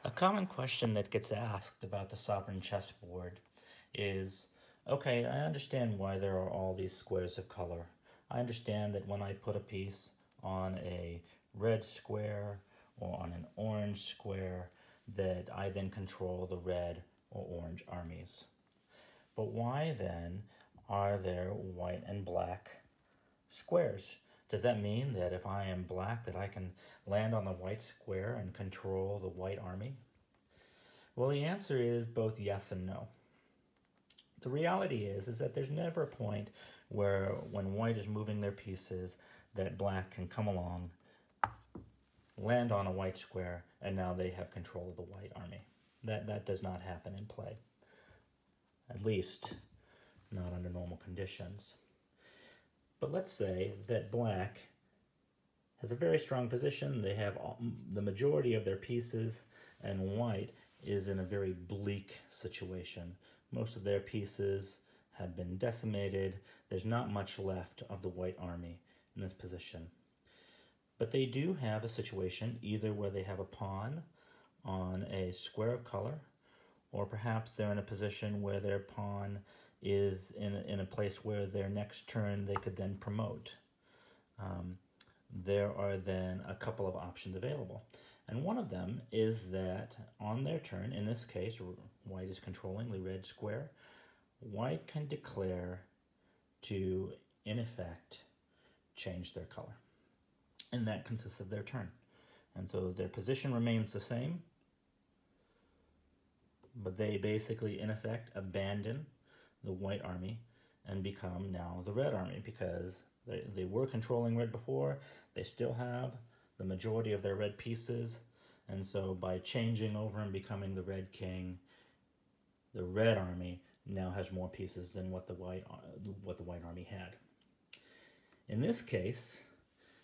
A common question that gets asked about the sovereign chessboard is, okay, I understand why there are all these squares of color. I understand that when I put a piece on a red square or on an orange square, that I then control the red or orange armies. But why then are there white and black squares? Does that mean that if I am black that I can land on the white square and control the white army? Well, the answer is both yes and no. The reality is that there's never a point where when white is moving their pieces that black can come along, land on a white square, and now they have control of the white army. That does not happen in play. At least not under normal conditions. But let's say that black has a very strong position. They have the majority of their pieces, and white is in a very bleak situation. Most of their pieces have been decimated. There's not much left of the white army in this position. But they do have a situation either where they have a pawn on a square of color, or perhaps they're in a position where their pawn is in a place where their next turn they could then promote. There are then a couple of options available. And one of them is that on their turn, in this case, white is controlling the red square, white can declare to, in effect, change their color. And that consists of their turn. And so their position remains the same, but they basically, in effect, abandon the white army and become now the red army, because they were controlling red before. They still have the majority of their red pieces, and so by changing over and becoming the red king, the red army now has more pieces than what the white army had. In this case,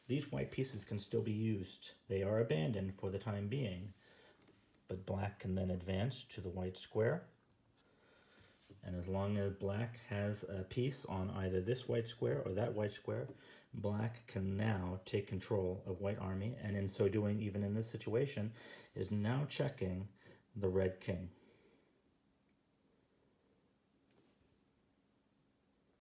these white pieces can still be used. They are abandoned for the time being, but black can then advance to the white square. And as long as black has a piece on either this white square or that white square, black can now take control of white army, and in so doing, even in this situation, is now checking the red king.